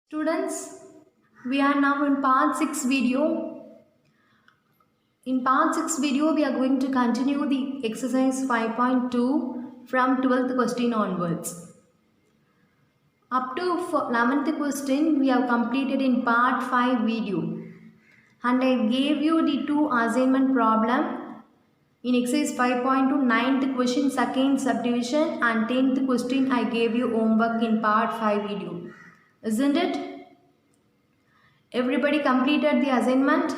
Students, we are now in part 6 video. In part 6 video, we are going to continue the exercise 5.2 from 12th question onwards. Up to 11th question, we have completed in part 5 video. And I gave you the two assignment problem. In exercise 5.2, 9th question, second subdivision, and 10th question, I gave you homework in part 5 video. Isn't it? Everybody completed the assignment?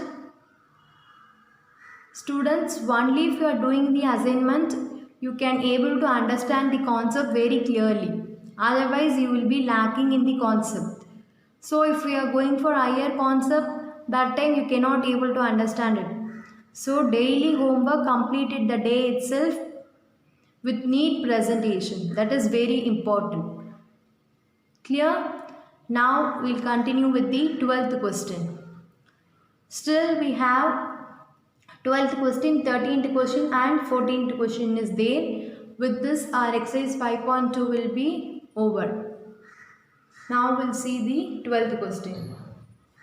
Students, only if you are doing the assignment, you can able to understand the concept very clearly. Otherwise, you will be lacking in the concept. So, if we are going for higher concept, that time you cannot able to understand it. So, daily homework completed the day itself with neat presentation. That is very important. Clear? Now, we'll continue with the 12th question. Still, we have 12th question, 13th question and 14th question is there. With this, our exercise 5.2 will be over. Now we'll see the 12th question.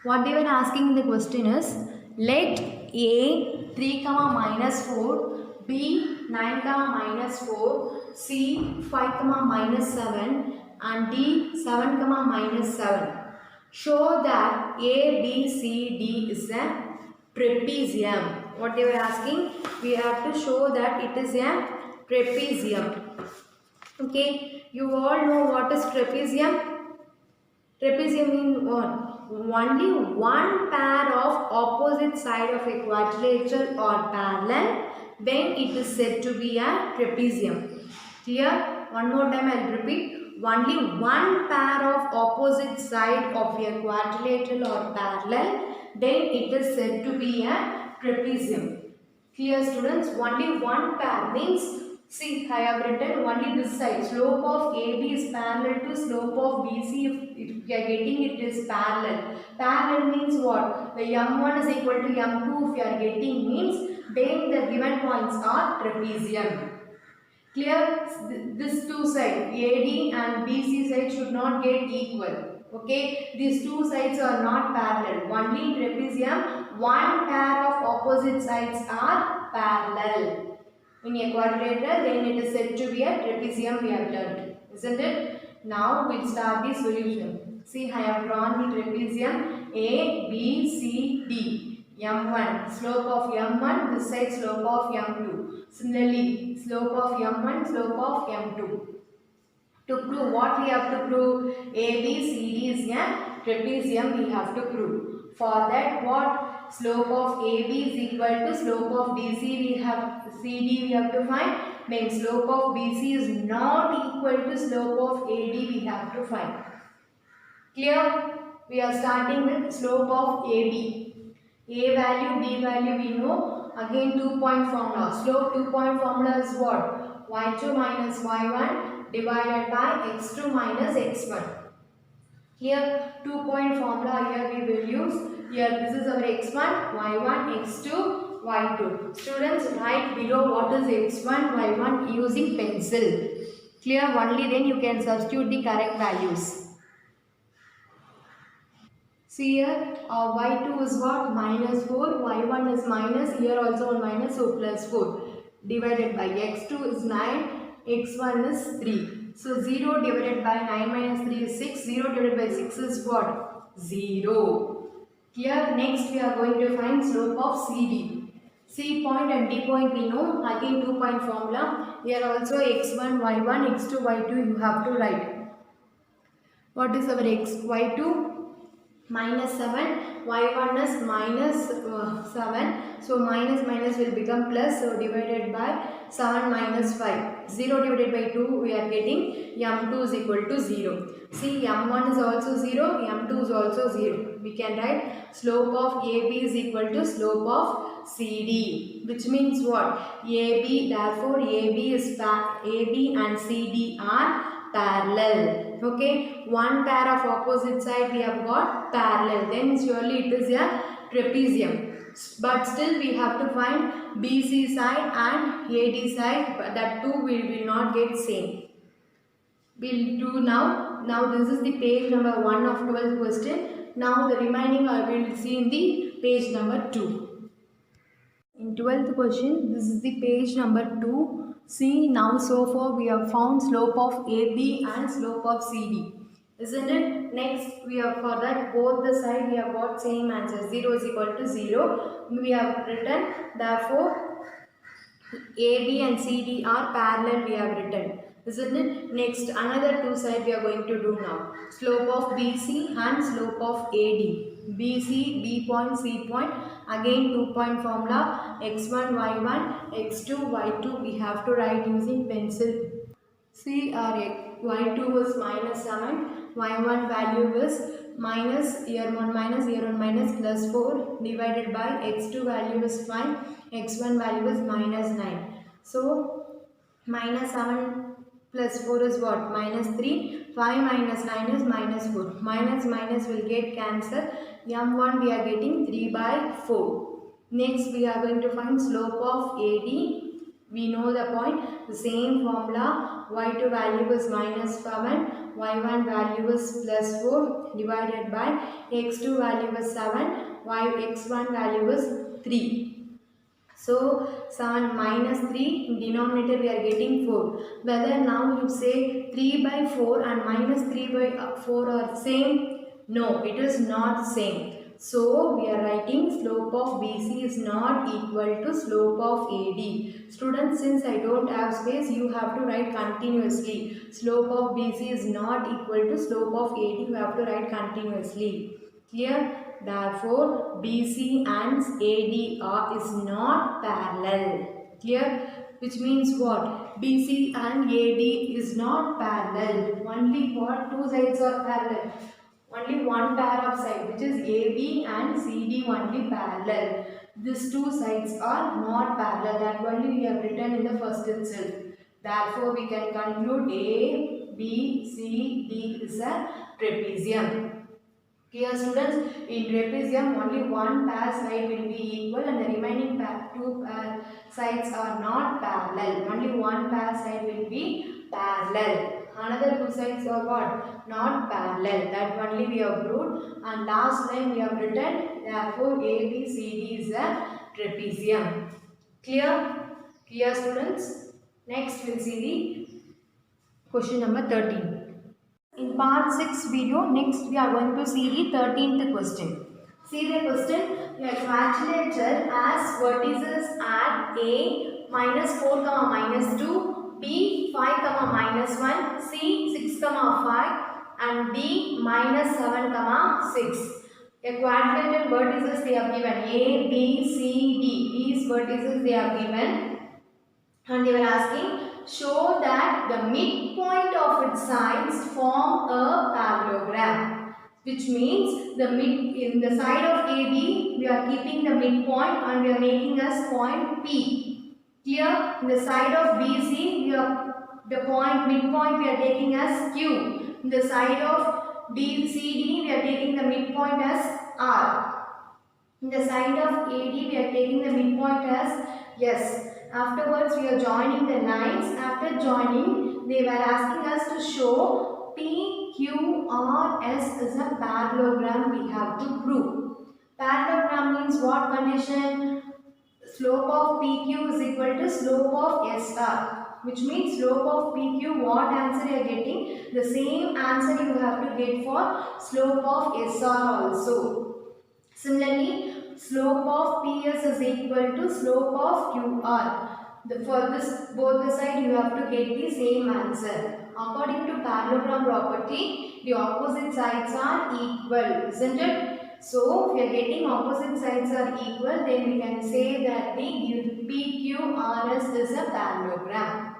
What they were asking in the question is, let A 3, minus 4, B 9, minus 4, C 5, minus 7 and D 7, minus 7. Show that A, B, C, D is a trapezium. What they were asking, we have to show that it is a trapezium. Okay, you all know what is trapezium? Trapezium means what? Only one pair of opposite side of a quadrilateral or parallel, then it is said to be a trapezium. Clear? One more time I will repeat. Only one pair of opposite side of a quadrilateral or parallel, then it is said to be a trapezium. Clear, students? Only one pair means, see, I have written only this side. Slope of AB is parallel to slope of BC. If you are getting it is parallel. Parallel means what? The M1 is equal to M2 if you are getting means then the given points are trapezium. Clear? This two sides, AD and BC side should not get equal. Okay, these two sides are not parallel. Only trapezium, one pair of opposite sides are parallel. In a quadrilateral, then it is said to be a trapezium we have learned. Isn't it? Now we'll start the solution. See, I have drawn the trapezium A, B, C, D. M1, slope of M1, this side slope of M2. Similarly, slope of M1, slope of M2. To prove what we have to prove, A, B, C, D is a trapezium we have to prove. For that, what slope of AB is equal to slope of CD we have to find. Then slope of BC is not equal to slope of AD we have to find. Clear? We are starting with slope of AB. A value, B value we know. Again 2-point formula. Slope 2-point formula is what? Y2 minus Y1 divided by x2 minus x1. Here 2-point formula here we will use. Here this is our x1, y1, x2, y2. Students, write below what is x1, y1 using pencil. Clear? Only then you can substitute the correct values. See here, y2 is what? Minus 4, y1 is minus, here also one minus, so plus 4. Divided by x2 is 9, x1 is 3. So 0 divided by 9 minus 3 is 6, 0 divided by 6 is what? 0. Here, next we are going to find slope of CD. C point and D point we know, again 2-point formula. Here also x1, y1, x2, y2 you have to write. What is our y2? Minus 7, y1 is minus 7, so minus minus will become plus, so divided by 7 minus 5, 0 divided by 2 we are getting m2 is equal to 0. See, m1 is also 0, m2 is also 0. We can write slope of AB is equal to slope of CD, which means what? AB, therefore AB and CD are parallel. Okay, one pair of opposite side we have got parallel, then surely it is a trapezium. But still we have to find BC side and AD side, but that two we will not get same. we'll do now. Now this is the page number 1 of 12th question. Now the remaining I will see in the page number 2. In 12th question, this is the page number 2. See, now so far we have found slope of AB and slope of CD. Isn't it? Next we have, for that both the side we have got same answer, 0 is equal to 0. We have written, therefore AB and CD are parallel, we have written. Isn't it? Next, another two side we are going to do now. Slope of BC and slope of AD. BC, B point, C point. Again 2-point formula. X1, Y1, X2, Y2. We have to write using pencil. See, our y2 was minus 7, y1 value was minus, here 1 minus, here 1 minus, plus 4 divided by x2 value was 5, x1 value was minus 9. So, minus 7 plus 4 is what? Minus 3. 5 minus 9 is minus 4. Minus minus will get cancelled. M1 we are getting 3 by 4. Next, we are going to find slope of AD. We know the point, the same formula, y2 value is minus 7, y1 value is plus 4 divided by x2 value is 7, x1 value is 3. So 7 minus 3, in denominator we are getting 4. Whether now you say 3 by 4 and minus 3 by 4 are same? No, it is not same. So we are writing slope of BC is not equal to slope of AD. Students, since I don't have space, you have to write continuously. Slope of BC is not equal to slope of AD. You have to write continuously. Clear? Therefore, BC and AD is not parallel. Clear? Which means what? BC and AD is not parallel. Only what? Two sides are parallel. Only one pair of sides, which is AB and CD only parallel. These two sides are not parallel. That only we have written in the first itself. Therefore, we can conclude A, B, C, D is a trapezium. Here students, in trapezium only one pair side will be equal and the remaining two pair sides are not parallel. Only one pair side will be parallel. Another two sides are what? Not parallel. That only we have proved. And last line we have written, therefore ABCD is a trapezium. Clear? Clear students? Next we will see the question number 13. In part 6 video, next we are going to see the 13th question. See the question, your quadrilateral as vertices at A minus 4 comma minus 2, B 5 comma minus 1, C 6 comma 5 and D minus 7 comma 6. A quadrilateral vertices they are given A, B, C, D. These vertices they are given and they were asking, show that the midpoint of its sides form a parallelogram, which means the in the side of AB we are keeping the midpoint and we are making as point P. Clear? In the side of BC we are the point midpoint we are taking as Q. In the side of DCD we are taking the midpoint as R. In the side of AD we are taking the midpoint as S. Afterwards, we are joining the lines. After joining, they were asking us to show PQRS is a parallelogram we have to prove. Parallelogram means what condition? Slope of PQ is equal to slope of SR. Which means slope of PQ, what answer you are getting? The same answer you have to get for slope of SR also. Similarly, slope of PS is equal to slope of QR. For this, both the side you have to get the same answer. According to parallelogram property, the opposite sides are equal, isn't it? So, if we are getting opposite sides are equal, then we can say that the PQRS is a parallelogram.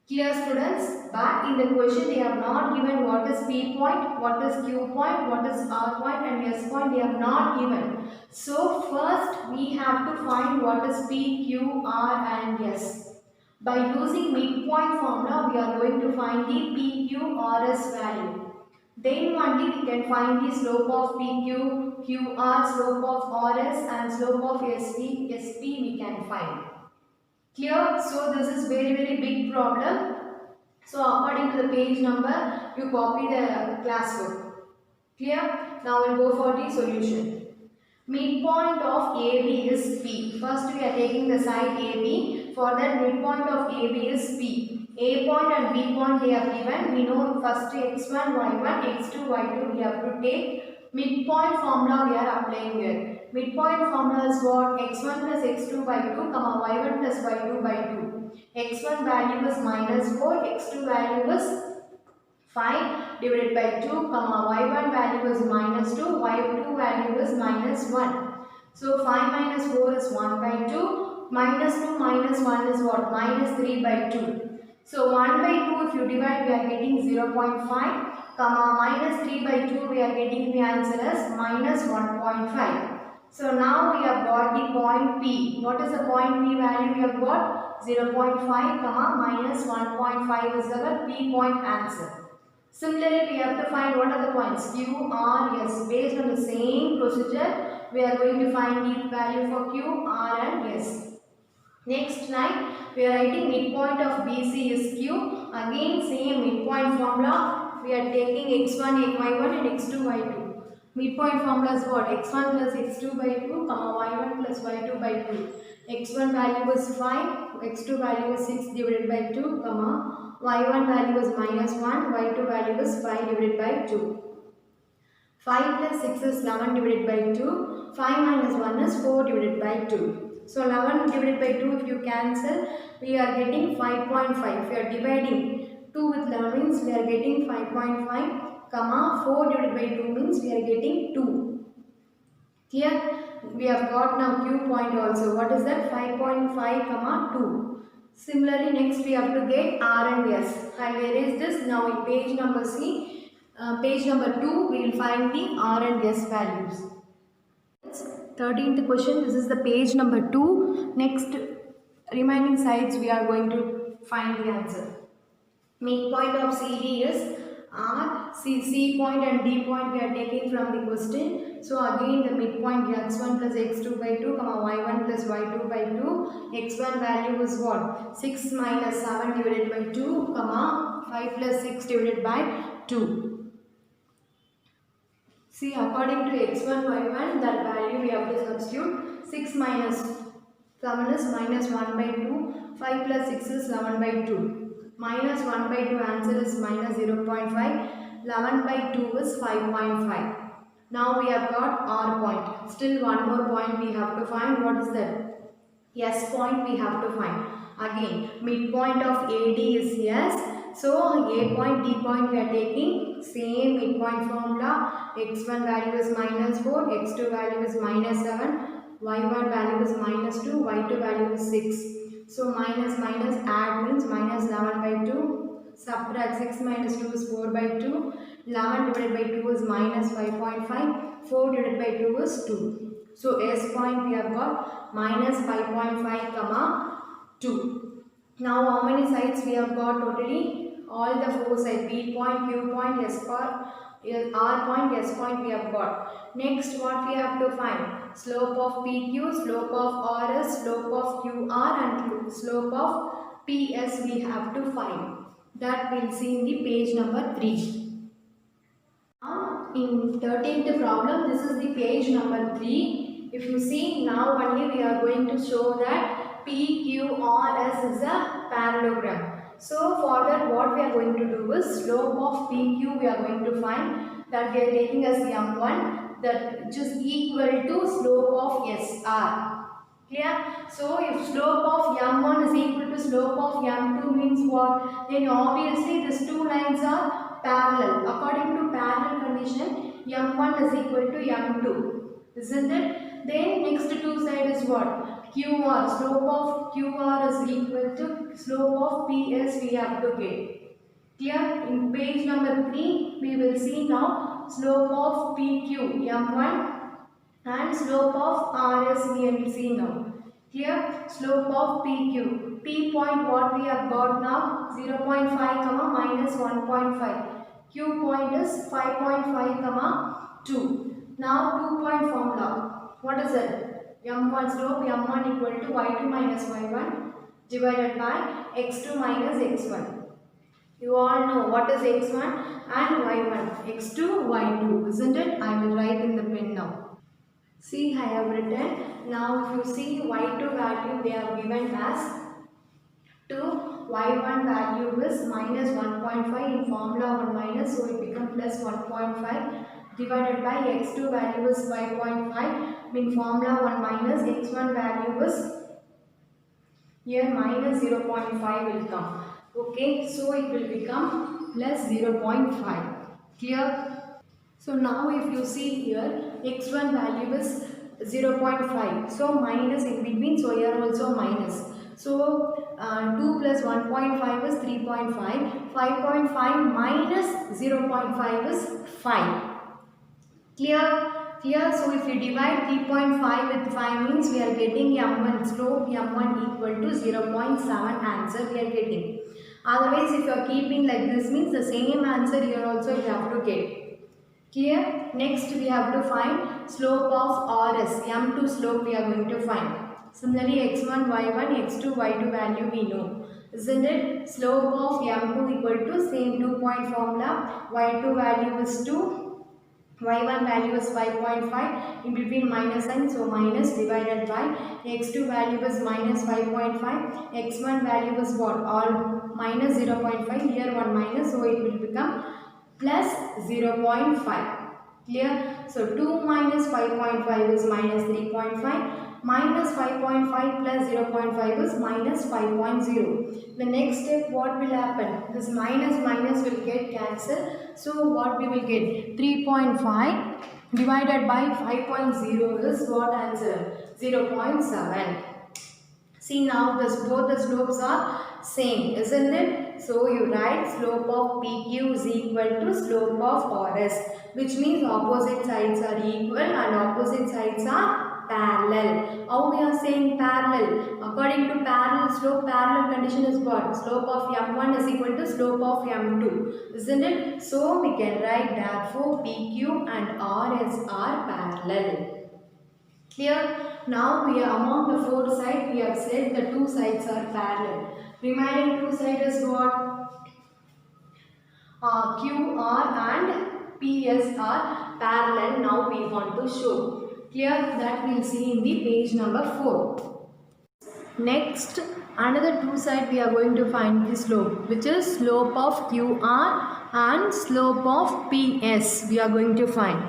Clear students? But in the question they have not given what is P point, what is Q point, what is R point and S point, they have not given. So first we have to find what is P, Q, R and S. By using midpoint formula we are going to find the P, Q, R, S value. Then only we can find the slope of PQ, QR, slope of RS and slope of SP we can find. Clear? So this is very big problem. So according to the page number, you copy the classwork. Clear? Now we'll go for the solution. Midpoint of AB is P. First we are taking the side AB. For that midpoint of AB is P. A point and B point they are given. We know first x1, y1, x2, y2 we have to take. Midpoint formula we are applying here. Midpoint formula is what? x1 plus x2 by 2, y1 plus y2 by 2. x1 value is minus 4, x2 value is 5 divided by 2, y1 value is minus 2, y2 value is minus 1. So 5 minus 4 is 1 by 2, minus 2 minus 1 is what? Minus 3 by 2. So 1 by 2 if you divide we are getting 0.5, minus 3 by 2 we are getting the answer as minus 1.5. So now we have got the point P. What is the point P value we have got? 0.5, minus 1.5 is our P point answer. Similarly, we have to find what are the points Q, R, S. Based on the same procedure, we are going to find the value for Q, R and S. Next line, we are writing midpoint of BC is Q. Again, same midpoint formula. We are taking x1, y1 and x2, y2. Midpoint formula is what? x1 plus x2 by 2, y1 plus y2 by 2. x1 value is 5, x2 value is 6 divided by 2, y1 value is minus 1, y2 value is 5 divided by 2. 5 plus 6 is 11 divided by 2, 5 minus 1 is 4 divided by 2. So 11 divided by 2 if you cancel, we are getting 5.5. If we are dividing 2 with 11 means we are getting 5.5, 4 divided by 2 means we are getting 2. Here we have got now Q point also. What is that? 5.5, 2. Similarly, next we have to get R and S. And where is this? Now in page number C, page number 2, we will find the R and S values. 13th question, this is the page number 2. Next remaining sides we are going to find the answer. Midpoint of CD is R, C point and D point we are taking from the question. So again the midpoint x1 plus x2 by 2, y1 plus y2 by 2. x1 value is what? 6 minus 7 divided by 2, 5 plus 6 divided by 2. See, according to x1, y1, that value we have to substitute. 6 minus 7 is minus 1 by 2. 5 plus 6 is 11 by 2. Minus 1 by 2 answer is minus 0.5. 11 by 2 is 5.5. Now we have got R point. Still one more point we have to find. What is that? S point we have to find. Again, midpoint of AD is S. So A point, D point we are taking same midpoint formula. X1 value is minus 4, X2 value is minus 7, Y1 value is minus 2, Y2 value is 6. So minus minus add means minus 11 by 2. Subtract 6 minus 2 is 4 by 2. 11 divided by 2 is minus 5.5. 4 divided by 2 is 2. So S point we have got minus 5.5, 2. Now how many sides we have got totally? All the 4 sides, B point, Q point, S point, R point, S point we have got. Next what we have to find? Slope of PQ, slope of RS, slope of QR and slope of PS we have to find. That we'll see in the page number 3. Now in 13th problem, this is the page number 3. If you see, now only we are going to show that PQRS is a parallelogram. So for that what we are going to do is slope of PQ we are going to find, that we are taking as M1, that which is equal to slope of SR. Clear? So if slope of M1 is equal to slope of M2 means what? Then obviously these two lines are parallel. According to parallel condition, M1 is equal to M2. Isn't it? Then next two side is what? QR, slope of QR is equal to slope of PS we have to get. Clear? In page number 3, we will see now slope of PQ, M1 and slope of RS we will see now. Here, slope of PQ. P point what we have got now? 0.5, minus 1.5. Q point is 5.5, 2. Now 2 point formula. What is it? M1 slope M1 equal to Y2 minus Y1 divided by X2 minus X1. You all know what is x1 and y1, x2, y2, isn't it? I will write in the pen now. See, I have written. Now if you see y2 value, they are given as 2, y1 value is minus 1.5 in formula 1 minus, so it becomes plus 1.5 divided by x2 value is 5.5 in formula 1 minus, x1 value is here minus 0.5 will come. Okay, so it will become plus 0.5. Clear? So now if you see here, x1 value is 0.5. So minus in between, so here also minus. So 2 plus 1.5 is 3.5. 5.5 minus 0.5 is 5. Clear? Clear? So if we divide 3.5 with 5 means we are getting m1 slope m1 equal to 0.7 answer we are getting. Otherwise if you are keeping like this means the same answer here also you have to get. Clear? Next we have to find slope of RS. M2 slope we are going to find. Similarly x1, y1, x2, y2 value we know. Isn't it? Slope of M2 equal to same 2-point formula. Y2 value is 2. Y1 value is 5.5. In between minus sign, so minus divided by x2 value is minus 5.5. x1 value is what? All minus 0.5. Here one minus, so it will become plus 0.5. Clear? So 2 minus 5.5 is minus 3.5. Minus 5.5 plus 0.5 is minus 5.0. The next step what will happen? This minus minus will get cancelled. So what we will get? 3.5 divided by 5.0 is what answer? 0.7. See now both the slopes are same, isn't it? So you write slope of PQ is equal to slope of RS, which means opposite sides are equal and opposite sides are parallel. How we are saying parallel? According to parallel slope, parallel condition is what? Slope of M1 is equal to slope of M2, isn't it? So we can write therefore PQ and RS are parallel. Clear? Now we are among the four sides, we have said the two sides are parallel. Remaining two sides is what? QR and PS are parallel. Now we want to show. Clear? That we'll see in the page number 4. Next, another two side we are going to find the slope, which is slope of QR and slope of PS we are going to find.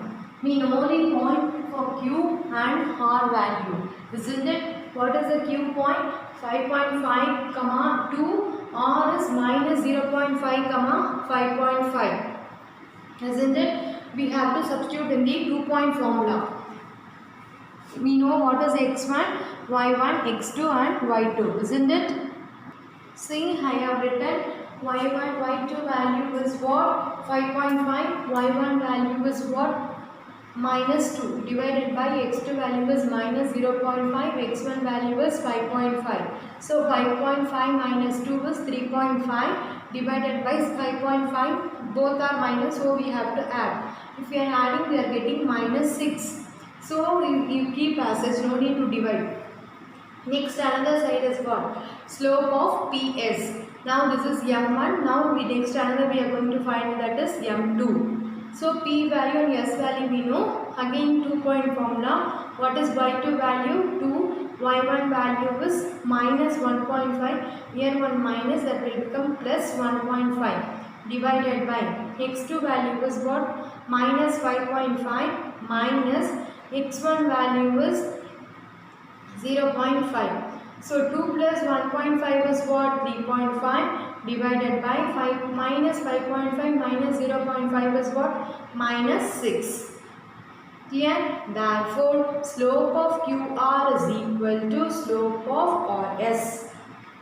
We know the point for Q and R value, isn't it? What is the Q point? 5.5 comma 2. R is minus 0.5 comma 5.5, isn't it? We have to substitute in the 2-point formula. We know what is x1, y1, x2 and y2, isn't it? See, I have written y1, y2 value is what? 5.5. y1 value is what? Minus 2 divided by x2 value is minus 0.5, x1 value is 5.5. So 5.5 minus 2 is 3.5 divided by 5.5, both are minus, so we have to add. If we are adding, we are getting minus 6. So you keep as such, no need to divide. Next another side is what? Slope of PS. Now this is M1. Now next another we are going to find, that is M2. So P value and S value we know. Again 2-point formula. What is Y2 value? 2. Y1 value is minus 1.5. Here 1 minus, that will become plus 1.5 divided by x2 value is what? Minus 5.5 minus x1 value is 0.5. So 2 plus 1.5 is what? 3.5 divided by 5 minus 5.5 minus 0.5 is what? Minus 6. Clear? Therefore, slope of QR is equal to slope of RS.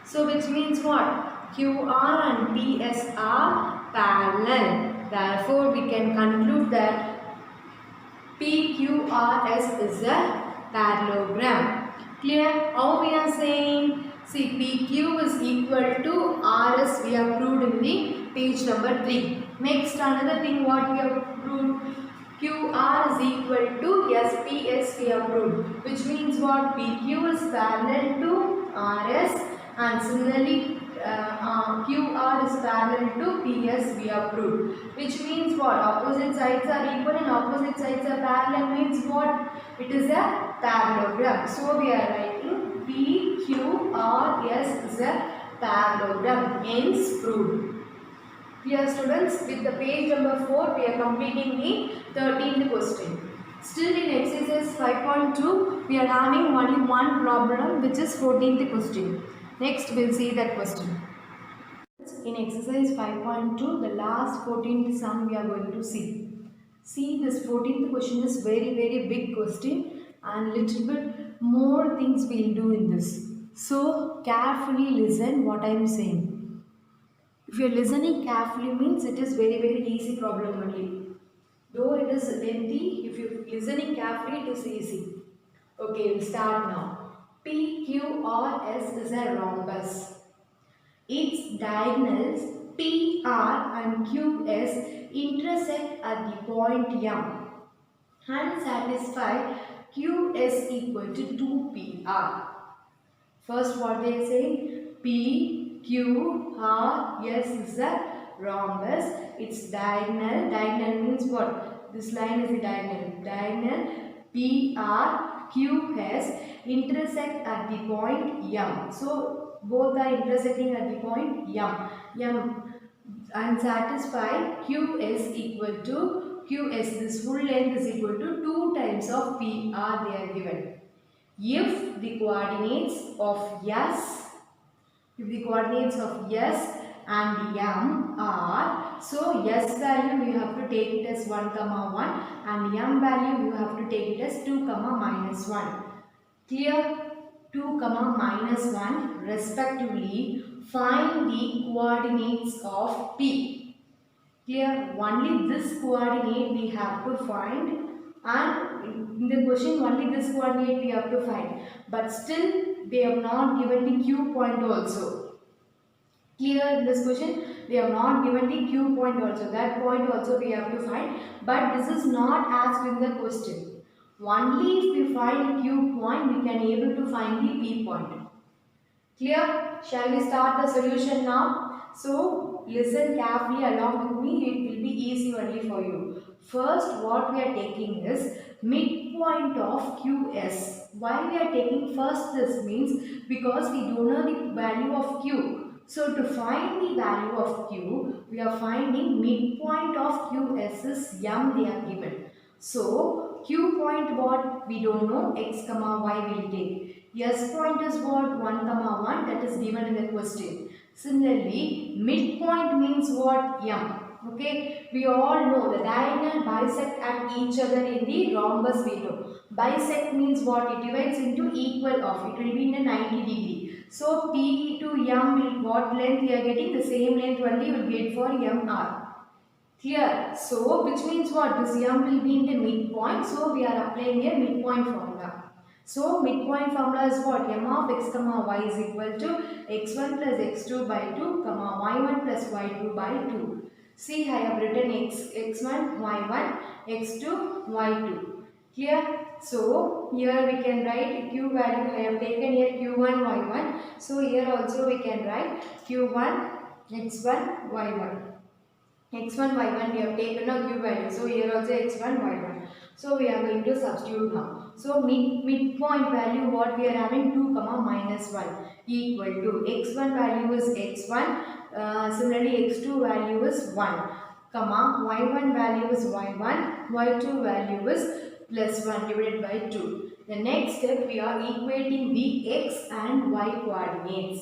So which means what? QR and PS are parallel. Therefore, we can conclude that PQRS is a parallelogram. Clear? How we are saying? See, PQ is equal to RS we have proved in the page number 3. Next, another thing what we have proved, QR is equal to SPS we have proved, which means what? PQ is parallel to RS and similarly QR is parallel to PS we have proved. Which means what? Opposite sides are equal and opposite sides are parallel means what? It is a parallelogram. So we are writing PQRS is a parallelogram. Hence proved. Dear students, with the page number 4, we are completing the 13th question. Still in exercise 5.2, we are having only one problem, which is 14th question. Next, we'll see that question. In exercise 5.2, the last 14th sum we are going to see. See, this 14th question is very big question and little bit more things we'll do in this. So, carefully listen what I am saying. If you are listening carefully means it is very easy problem only. Though it is lengthy, if you are listening carefully, it is easy. Okay, we'll start now. PQRS is a rhombus. Its diagonals PR and QS intersect at the point M and satisfy QS equal to 2PR. First, what they are saying? PQRS is a rhombus. Its diagonal means what? This line is the diagonal PRQS intersect at the point M. So both are intersecting at the point M and satisfy QS equal to QS. This full length is equal to 2 times of PR they are given. If the coordinates of S and M are, so S value you have to take it as 1, 1 and M value you have to take it as 2, -1. Clear? 2, -1 respectively. Find the coordinates of P. Clear? Only this coordinate we have to find, and in the question only this coordinate we have to find, but still they have not given the Q point also. Clear? In this question they have not given the Q point also. That point also we have to find, but this is not asked in the question. Only if we find Q point we can able to find the P point. Clear? Shall we start the solution now? So listen carefully along with me, it will be easy only for you. First, what we are taking is midpoint of QS. Why we are taking first this means because we don't know the value of Q. So to find the value of Q, we are finding midpoint of QS is M they are given. So Q point what? We don't know, x, y we will take. S point is what? 1, 1 that is given in the question. Similarly, midpoint means what? M. Okay, we all know the diagonal bisect at each other in the rhombus we know. Bisect means what? It divides into equal of. It will be in a 90 degree. So P to M will what length we are getting? The same length only will get for MR. Clear? So which means what? This M will be in the midpoint. So we are applying a midpoint formula. So midpoint formula is what? M of x, y is equal to x1 plus x2 by 2, y1 plus y2 by 2. See, I have written x1, y1, x2, y2. Clear? So here we can write Q value. I have taken here Q1, y1. So here also we can write Q1, x1, y1. x1, y1 we have taken a Q value. So here also x1, y1. So we are going to substitute now. So midpoint value what we are having 2, -1 equal to x1 value is x1. Similarly x2 value is 1, y1 value is y1, y2 value is plus 1 divided by 2. The next step we are equating the x and y coordinates,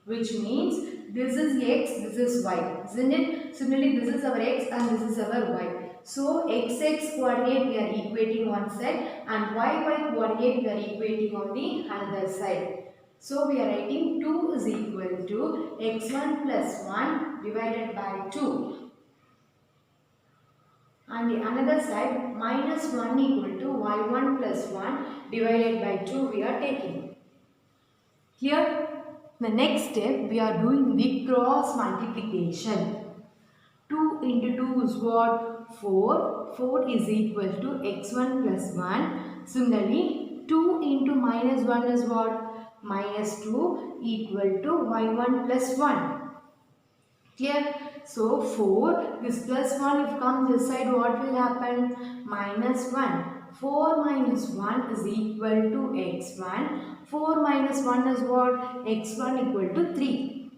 which means this is x, this is y, isn't it? Similarly, this is our x and this is our y. So, x coordinate we are equating one side and y coordinate we are equating on the another side. So, we are writing 2 is equal to x1 plus 1 divided by 2. And the another side -1 equal to y1 plus 1 divided by 2 we are taking. Clear? The next step we are doing the cross multiplication. 2 into 2 is what? 4. 4 is equal to x1 plus 1. Similarly, 2 into -1 is what? minus 2 equal to y1 plus 1. Clear? So 4, this plus 1, if come this side, what will happen? Minus 1. 4 minus 1 is equal to x1. 4 minus 1 is what? x1 equal to 3.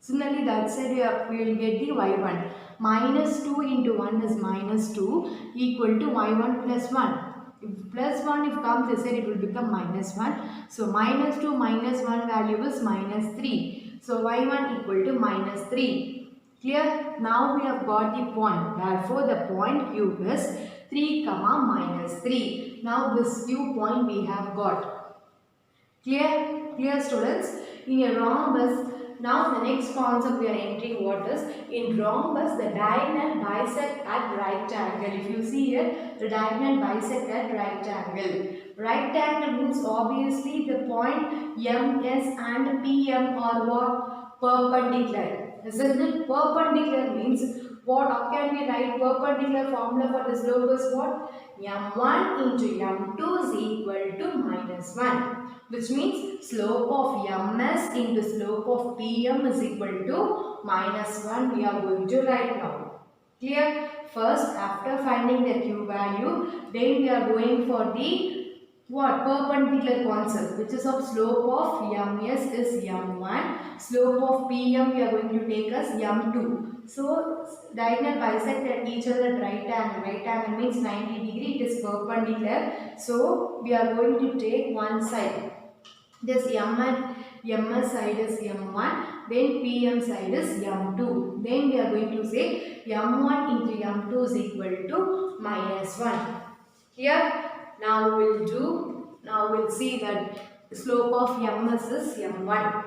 Similarly, that side we will get the y1. Minus 2 into 1 is minus 2 equal to y1 plus 1. If plus 1 if comes this side, it will become minus 1. So minus 2 minus 1 value is minus 3. So y1 equal to minus 3. Clear? Now we have got the point. Therefore, the point Q is 3 comma minus 3. Now this Q point we have got. Clear? Clear, students? In a rhombus, now the next concept we are entering what is, in rhombus the diagonal bisect at right angle. If you see here, the diagonal bisect at right angle. Right angle means obviously the point MS and PM are what? Perpendicular. Isn't it? Perpendicular means what? How can we write perpendicular formula for the slope is what? M1 into M2 is equal to minus 1. Which means slope of MS into slope of PM is equal to minus 1. We are going to write now. Clear? First, after finding the Q value, then we are going for the what? Perpendicular concept, which is of slope of MS is M1. Slope of PM we are going to take as M2. So, diagonal bisect at each other at right angle. Right angle means 90 degree. It is perpendicular. So, we are going to take one side. This MS side is M1, then PM side is M2. Then we are going to say M1 into M2 is equal to minus 1. Here, now we'll see that the slope of MS is M1.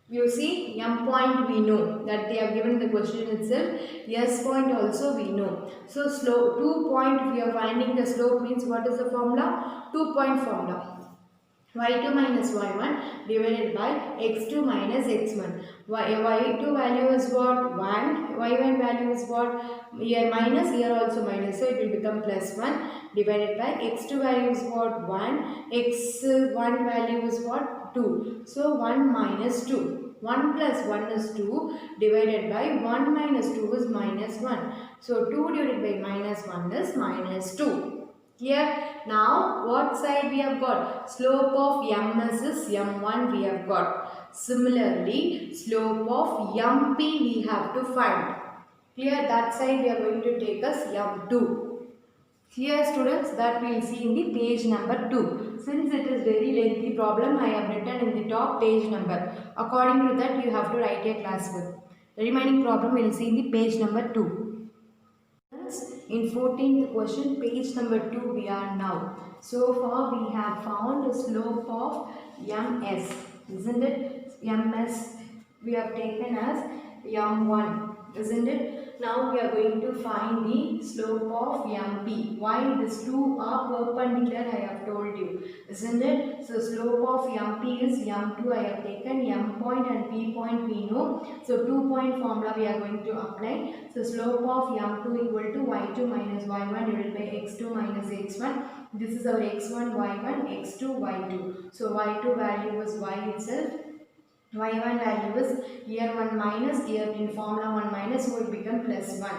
You see, M point we know that they have given the question itself. S point also we know. So, slope 2 point we are finding the slope means what is the formula? 2 point formula. y2 minus y1 divided by x2 minus x1. y2 value is what? 1. y1 value is what? Here minus, here also minus. So, it will become plus 1 divided by x2 value is what? 1. x1 value is what? 2. So, 1 minus 2. 1 plus 1 is 2 divided by 1 minus 2 is minus 1. So, 2 divided by minus 1 is minus 2. Here, now what side we have got? Slope of MS is M1 we have got. Similarly, slope of MP we have to find. Here, that side we are going to take as M2. Here, students, that we will see in the page number 2. Since it is very lengthy problem, I have written in the top page number. According to that, you have to write a class book. The remaining problem we will see in the page number 2. In 14th question, page number 2 we are now. So far we have found the slope of MS, isn't it? MS we have taken as M1, isn't it? Now we are going to find the slope of MP. Why these two are perpendicular I have told you, isn't it? So slope of MP is M2 I have taken, M point and P point we know. So 2 point formula we are going to apply. So slope of M2 equal to y2 minus y1 divided by x2 minus x1. This is our x1, y1, x2, y2. So y2 value is y itself. y1 value is here 1 minus, here in formula 1 minus, so it become plus 1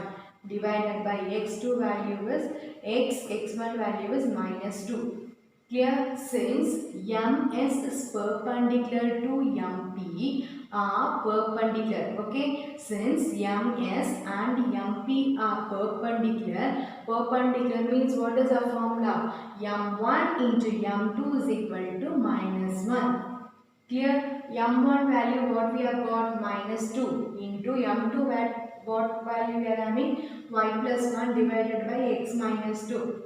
divided by x2 value is x, x1 value is minus 2. Clear? Since MS is perpendicular to MP are perpendicular. Okay. Since MS and MP are perpendicular, perpendicular means what is our formula? M1 into M2 is equal to minus 1. Clear? M1 value what we have got? Minus 2 into M2 what value we are having? Y plus 1 divided by x minus 2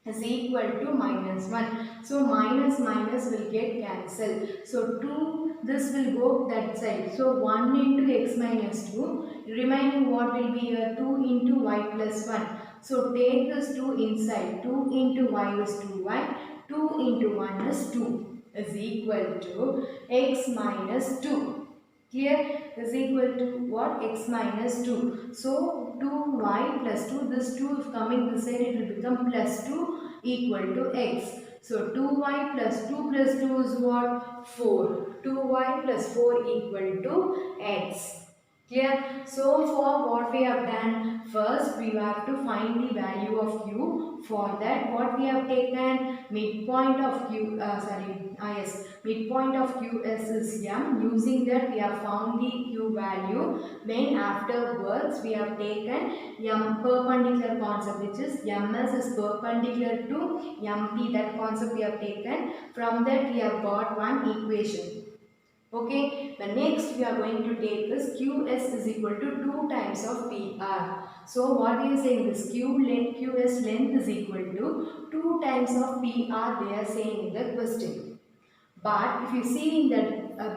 is equal to minus 1. So, minus minus will get cancelled. So, 2 this will go that side. So, 1 into x minus 2 remaining what will be here? 2 into y plus 1. So, take this 2 inside. 2 into y is 2y. 2 into 1 is 2 is equal to x minus 2. Clear? Is equal to what? X minus 2. So, 2y plus 2. This 2 if coming this side it will become plus 2 equal to x. So 2y plus 2 is what? 4. 2y plus 4 equal to x. Clear? So for what we have done, first we have to find the value of q. For that, what we have taken, midpoint of midpoint of qs is m. Using that, we have found the q value. Then afterwards, we have taken m perpendicular concept, which is ms is perpendicular to mp. That concept we have taken. From that, we have got one equation. Okay, the next we are going to take is qs is equal to 2 times of pr. So what is saying is qs length is equal to 2 times of pr, they are saying in the question. But if you see in the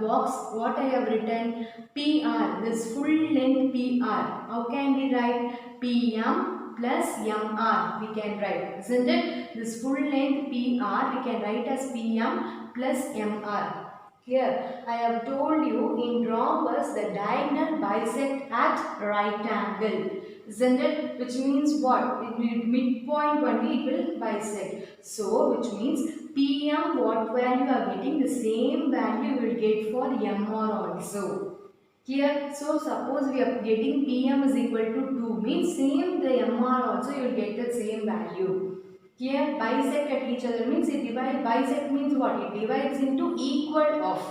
box what I have written, pr, this full length pr, how can we write? Pm plus mr we can write, isn't it? This full length pr we can write as pm plus mr. Here, I have told you in rhombus the diagonal bisect at right angle. Isn't it? Which means what? Midpoint only it will bisect. So, which means PM what value you are getting, the same value you will get for MR also. Clear? So, suppose we are getting PM is equal to 2 means same the MR also you will get the same value. Here bisect at each other means it divides. Bisect means what? It divides into equal of.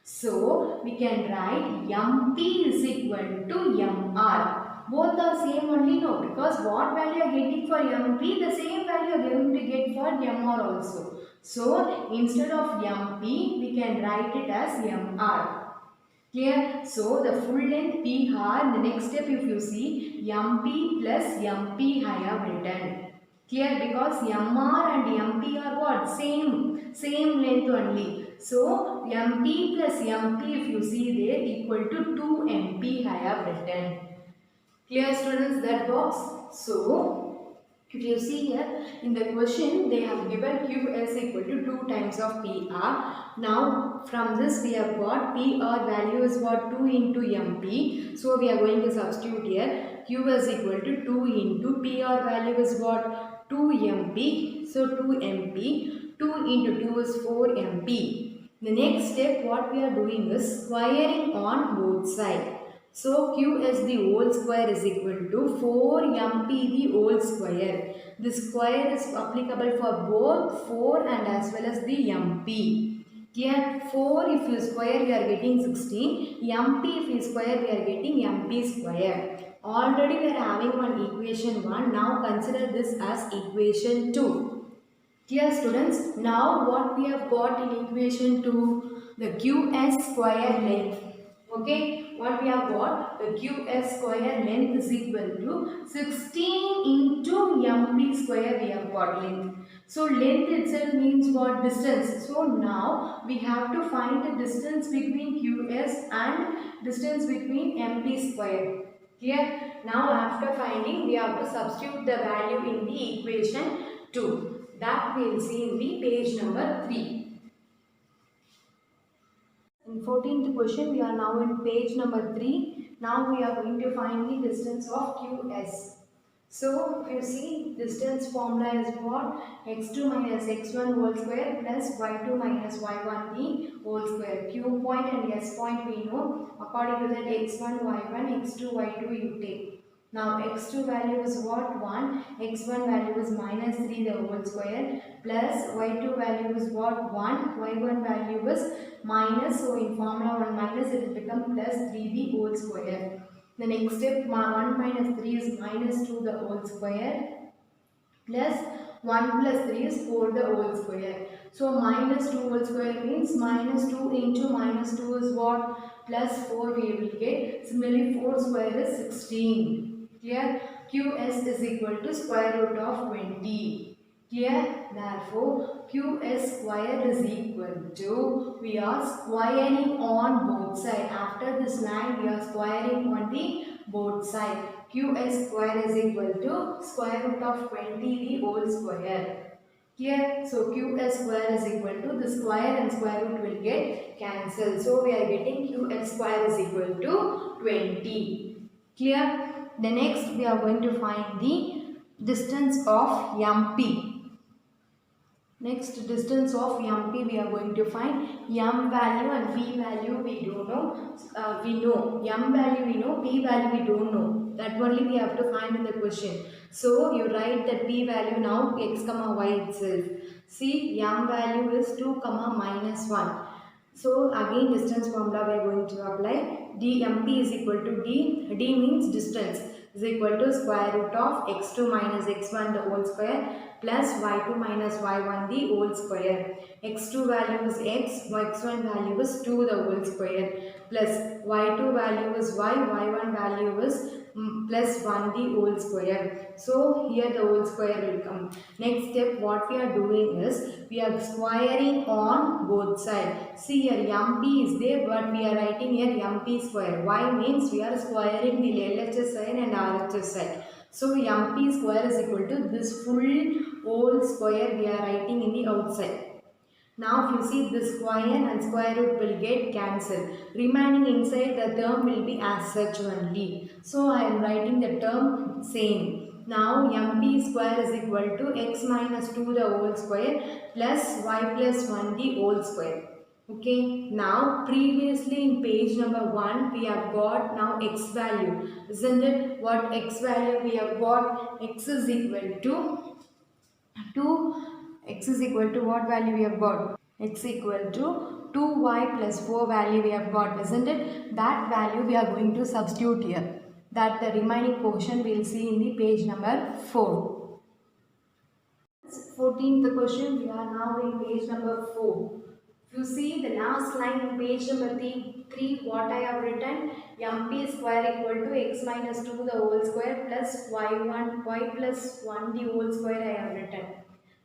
So we can write MP is equal to MR. Both are same only, no, because what value you are getting for MP, the same value you are going to get for MR also. So instead of MP, we can write it as MR. Clear? So the full length PR, the next step if you see, MP plus MP I have written. Clear? Because MR and MP are what? Same length only. So MP plus MP if you see there equal to 2 MP I have written. Clear students that box? So if you see here in the question they have given QS equal to 2 times of PR. Now from this we have got PR value is what? 2 into MP. So we are going to substitute here. Q is equal to 2 into PR value is what? 2 MP. So 2 MP. 2 into 2 is 4 MP. The next step what we are doing is squaring on both sides. So q is the whole square is equal to 4 mp the whole square. This square is applicable for both 4 and as well as the mp. Here 4 if you square we are getting 16. mp if you square we are getting mp square. Already we are having one equation 1. Now consider this as equation 2. Dear students, now what we have got in equation 2? The qs square length. Okay, what we have got? The qs square length is equal to 16 into mp square we have got length. So length itself means what? Distance. So now we have to find the distance between qs and distance between mp square. Clear? Now after finding we have to substitute the value in the equation 2. That we will see in the page number 3. In 14th question, we are now in page number 3. Now we are going to find the distance of QS. So, if you see, distance formula is what? x2 minus x1 whole square plus y2 minus y1 the whole square. Q point and S point we know. According to that, x1, y1, x2, y2 you take. Now x2 value is what? 1, x1 value is minus 3 the whole square plus y2 value is what? 1, y1 value is minus, so in formula 1 minus it will become plus 3 the whole square. The next step 1 minus 3 is minus 2 the whole square plus 1 plus 3 is 4 the whole square. So minus 2 whole square means minus 2 into minus 2 is what? Plus 4 we will get. Similarly 4 square is 16. Clear? QS is equal to square root of 20. Clear? Therefore, QS square is equal to, we are squaring on both sides. After this line, we are squaring on the both sides. QS square is equal to square root of 20 the whole square. Clear? So, QS square is equal to the square and square root will get cancelled. So, we are getting QS square is equal to 20. Clear? The next we are going to find the distance of MP. Next, distance of MP we are going to find. M value and P value we don't know. We know M value we know, P value we don't know. That only we have to find in the question. So you write the P value now, x comma y itself. See, M value is 2 comma minus 1. So again distance formula we are going to apply. dMP is equal to D means distance, is equal to square root of x2 minus x1 the whole square plus y2 minus y1 the whole square. x2 value is x, x1 value is 2 the whole square plus y2 value is y, y1 value is plus 1 the whole square. So here the whole square will come. Next step what we are doing is we are squaring on both sides. See here MP is there but we are writing here MP square. Why means we are squaring the LHS side and RHS side. So MP square is equal to this full whole square we are writing in the outside. Now if you see this square and square root will get cancelled. Remaining inside the term will be as such only. So I am writing the term same. Now MP square is equal to x minus 2 the whole square plus y plus 1 the whole square. Okay, now previously in page number 1 we have got now x value. Isn't it? What x value we have got? X is equal to 2. X is equal to what value we have got? X equal to 2y plus 4 value we have got, isn't it? That value we are going to substitute here. That the remaining portion we will see in the page number 4. 14th question, we are now in page number 4. If you see the last line in page number 3, what I have written, MP square equal to x minus 2 the whole square plus y plus 1 the whole square I have written.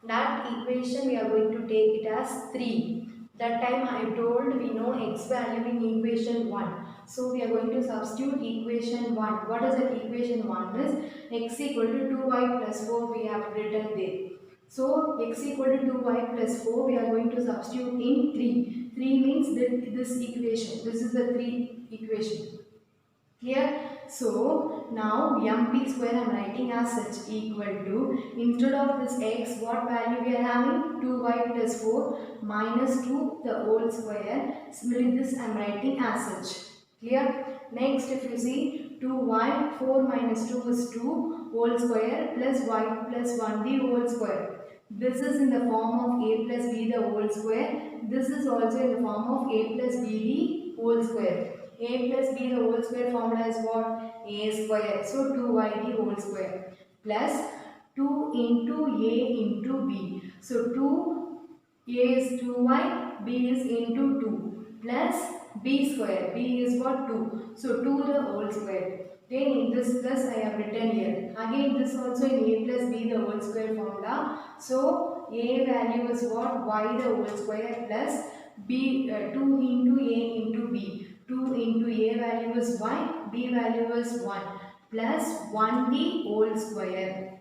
That equation we are going to take it as 3. That time I told we know x value in equation 1. So we are going to substitute equation 1. What is that equation 1 is? X equal to 2y plus 4 we have written there. So x equal to 2y plus 4 we are going to substitute in 3. 3 means this equation. This is the 3 equation. Clear? So now MP square I am writing as such equal to, instead of this x what value we are having? 2y plus 4 minus 2 the whole square. Similarly this I am writing as such. Clear? Next if you see 2y, 4 minus 2 is 2 whole square plus y plus 1 the whole square. This is in the form of a plus b the whole square. This is also in the form of a plus b the whole square. A plus b the whole square formula is what? A square. So 2y the whole square plus 2 into a into b. So 2a is 2y, b is into 2 plus b square. B is what? 2. So 2 the whole square. Then in this plus I have written here. Again this also in a plus b the whole square formula. So a value is what? Y the whole square plus b 2 into a into b. 2 into a value is y, b value is 1 plus 1 the whole square.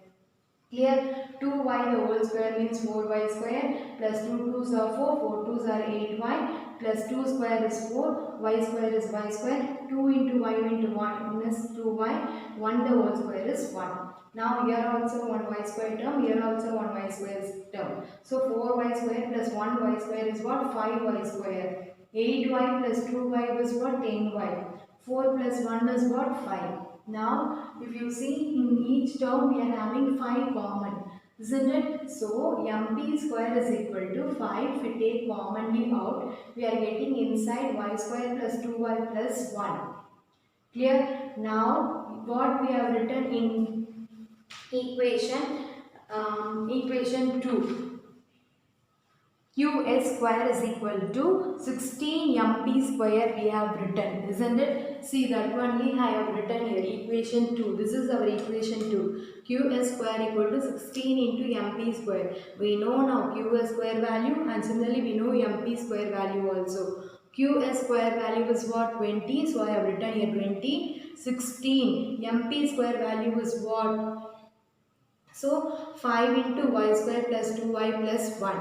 Clear? 2y the whole square means 4y square plus 2 2s are 4, 4 2s are 8y plus 2 square is 4, y square is y square, 2 into y into 1 is 2y, 1 the whole square is 1. Now here also 1y square term, here also 1y square term. So 4y square plus 1y square is what? 5y square. 8y plus 2y is what? 10y. 4 plus 1 is what? 5. Now, if you see in each term we are having 5 common, isn't it? So, MP square is equal to 5. If we take commonly out, we are getting inside y square plus 2y plus 1. Clear? Now, what we have written in equation 2. QS square is equal to 16 MP square we have written, isn't it? See that only I have written here, equation 2. This is our equation 2. QS square equal to 16 into MP square. We know now QS square value and similarly we know MP square value also. QS square value is what? 20. So I have written here 20. 16. MP square value is what? So 5 into y square plus 2y plus 1.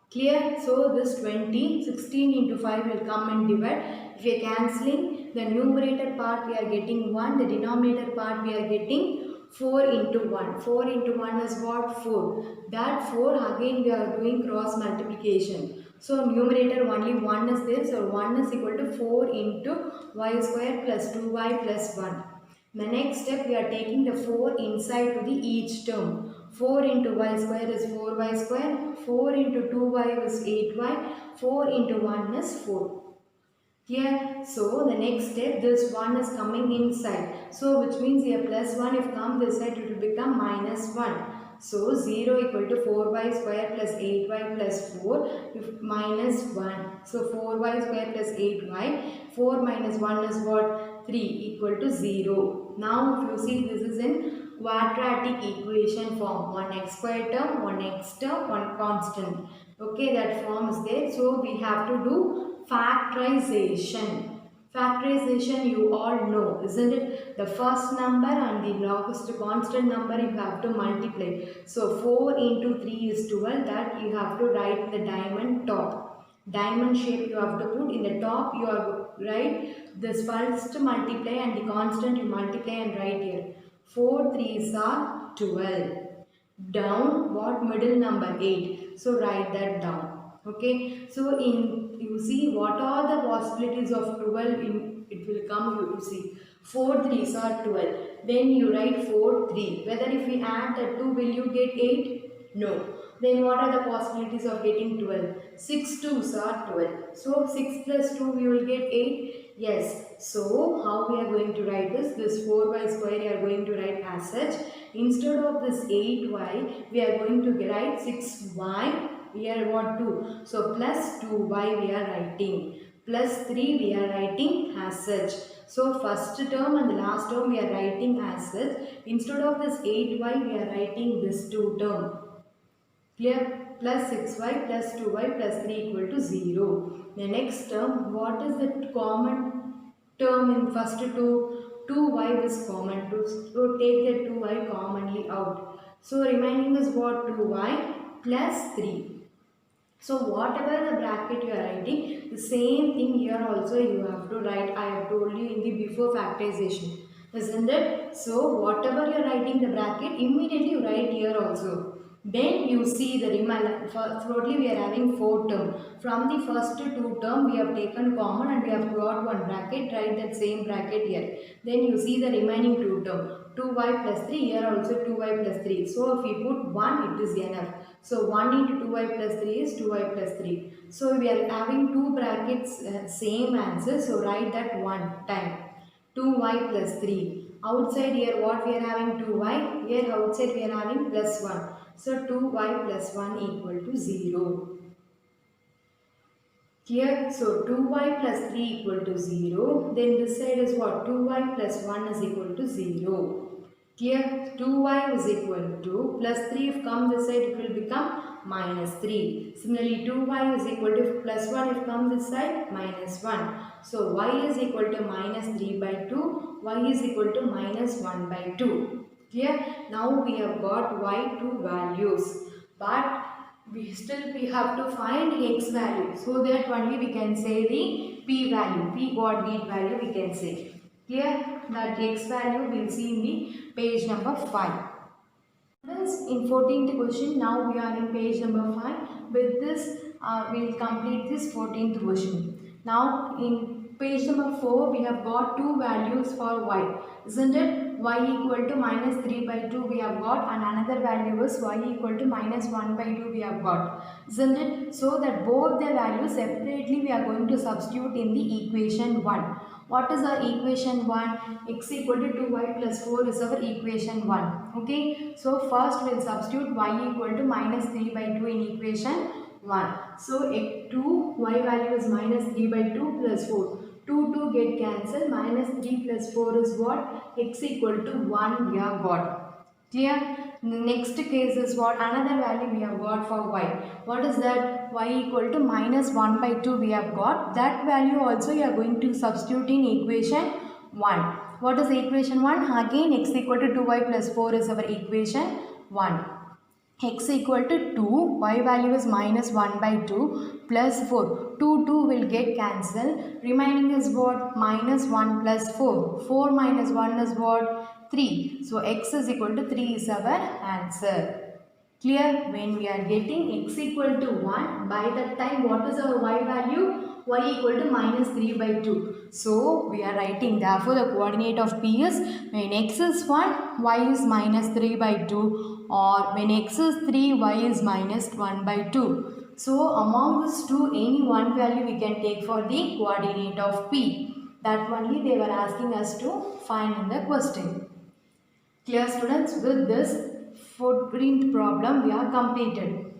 Clear? So this 20, 16 into 5 will come and divide. If we are cancelling, the numerator part we are getting 1, the denominator part we are getting 4 into 1. 4 into 1 is what? 4. That 4 again we are doing cross multiplication. So numerator only 1 is there. So 1 is equal to 4 into y square plus 2y plus 1. The next step we are taking the 4 inside to the each term. 4 into y square is 4y square. 4 into 2y is 8y. 4 into 1 is 4. Here, so the next step, this 1 is coming inside. So which means here plus 1, if come this side, it will become minus 1. So 0 equal to 4y square plus 8y plus 4, if minus 1. So 4y square plus 8y, 4 minus 1 is what? 3 equal to 0. Now if you see, this is in quadratic equation form. One x square term, one x term, one constant. Okay, that form is there. So we have to do factorization. Factorization you all know, isn't it? The first number and the lowest constant number you have to multiply. So 4 into 3 is 12. That you have to write in the diamond top. Diamond shape you have to put in the top. You are write this first multiply and the constant you multiply and write here. 4 3s are 12. Down what middle number? 8. So write that down. Okay, so in you see what are the possibilities of 12 in it will come. You see 4 3s are 12. Then you write 4 3. Whether if we add the 2, will you get 8? No. Then what are the possibilities of getting 12? 6 2s are 12. So 6 plus 2 we will get 8. Yes. So how we are going to write this? This 4y square we are going to write as such. Instead of this 8y, we are going to write 6y. Here what 2? So plus 2y we are writing. Plus 3 we are writing as such. So first term and the last term we are writing as such. Instead of this 8y we are writing this 2 term. Clear? Plus 6y plus 2y plus 3 equal to 0. The next term, what is the common term in first two? 2y is common. So take the 2y commonly out. So remaining is what? 2y plus 3. So whatever the bracket you are writing, the same thing here also you have to write. I have told you in the before factorization, isn't it? So whatever you are writing the bracket, immediately you write here also. Then you see the remainder. Totally we are having 4 term. From the first 2 term we have taken common and we have got one bracket. Write that same bracket here. Then you see the remaining 2 term. 2y plus 3, here also 2y plus 3. So if we put 1, it is enough. So 1 into 2y plus 3 is 2y plus 3. So we are having 2 brackets, same answer. So write that one time. 2y plus 3. Outside here what we are having? 2y. Here outside we are having plus 1. So 2y plus 1 equal to 0. Here, so 2y plus 3 equal to 0. Then this side is what? 2y plus 1 is equal to 0. Here 2y is equal to plus 3, if come this side it will become minus 3. Similarly 2y is equal to plus 1, if come this side minus 1. So y is equal to minus 3 by 2, y is equal to minus 1 by 2. Clear? Now we have got y2 values, but we have to find x value, so that only we can say the p value, p coordinate value we can say. Clear? That x value we will see in the page number 5. In 14th question, now we are in page number 5. With this, we will complete this 14th question. Now in page number 4, we have got 2 values for y, isn't it? Y equal to minus 3 by 2 we have got, and another value is y equal to minus 1 by 2 we have got, isn't it? So that both the values separately we are going to substitute in the equation 1. What is our equation 1? X equal to 2y plus 4 is our equation 1. Okay. So first we will substitute y equal to minus 3 by 2 in equation 1. So 2 y value is minus 3 by 2 plus 4. 2 get cancelled. Minus 3 plus 4 is what? X equal to 1 we have got. Clear? Next case is what? Another value we have got for y. What is that? Y equal to minus 1 by 2 we have got. That value also you are going to substitute in equation 1. What is equation 1? Again x equal to 2y plus 4 is our equation 1. X equal to 2, y value is minus 1 by 2 plus 4. 2 will get cancelled. Remaining is what? Minus 1 plus 4. 4 minus 1 is what? 3. So x is equal to 3 is our answer. Clear? When we are getting x equal to 1, by that time what is our y value? Y equal to minus 3 by 2. So we are writing, therefore the coordinate of P is when x is 1, y is minus 3 by 2, or when x is 3, y is minus 1 by 2. So among these two, any one value we can take for the coordinate of P. That only they were asking us to find in the question. Clear students? With this footprint problem we are completed,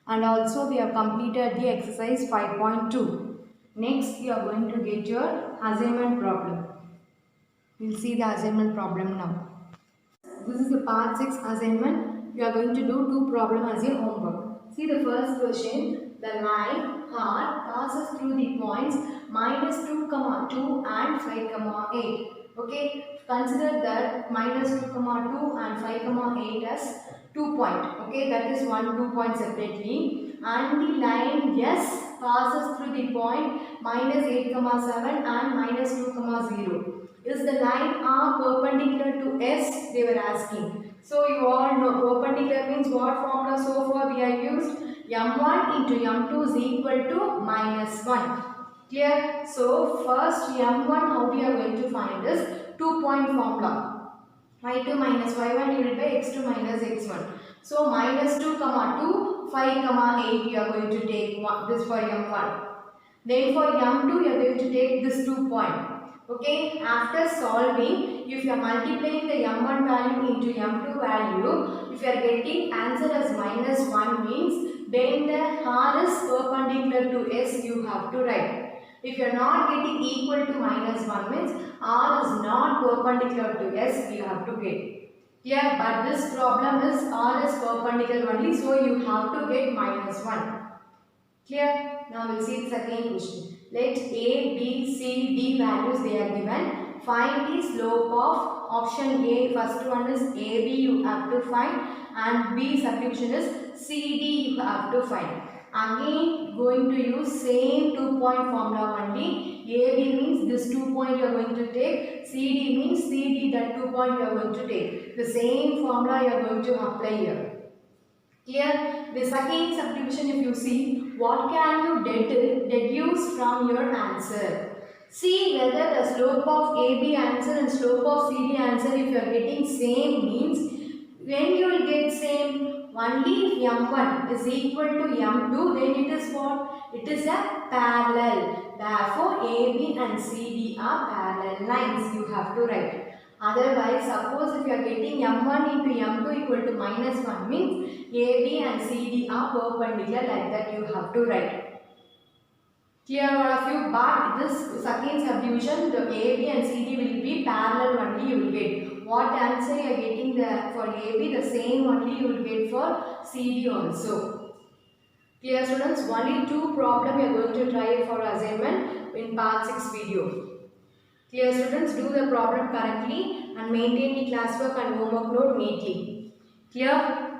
and also we have completed the exercise 5.2. Next you are going to get your assignment problem. We will see the assignment problem now. This is the part 6 assignment. You are going to do two problems as your homework. See the first question. The line R passes through the points minus 2, 2 and 5, 8. Okay, consider that minus 2, 2 and 5, 8 as 2 points. Okay, that is 1, 2 points separately. And the line S passes through the point minus 8, 7 and minus 2, 0. Is the line R perpendicular to S? They were asking. So you all know perpendicular means what formula so far we have used? M1 into M2 is equal to minus 1. Clear? So first M1 how we are going to find is 2-point formula. Y2 minus Y1 divided by X2 minus X1. So minus 2, 2, 5, 8 you are going to take this for M1. Then for M2 you are going to take this 2 point. Okay, after solving, if you are multiplying the M1 value into M2 value, if you are getting answer as minus 1 means, then the R is perpendicular to S you have to write. If you are not getting equal to minus 1 means, R is not perpendicular to S you have to get. Clear? But this problem is R is perpendicular only, so you have to get minus 1. Clear? Now we will see the second question. Let A, B, C, D values they are given. Find the slope of option A. First one is AB you have to find, and B subdivision is CD you have to find. Again going to use same 2-point formula only. AB means this 2 point you are going to take. CD means CD that 2 point you are going to take. The same formula you are going to apply here. Clear? The second subdivision if you see, what can you deduce from your answer? See whether the slope of AB answer and slope of CD answer if you are getting same means, when you will get same, only if M1 is equal to M2 then it is what? It is a parallel. Therefore AB and CD are parallel lines you have to write. Otherwise, suppose if you are getting M1 into M2 equal to minus 1 means AB and CD are perpendicular, like that you have to write. Clear all of you? But this second subdivision, the AB and CD will be parallel only you will get. What answer you are getting for AB, the same only you will get for CD also. Clear students? Only two problems you are going to try for assignment in part 6 video. Clear students? Do the problem correctly and maintain the classwork and homework load neatly. Clear?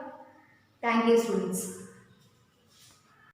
Thank you students.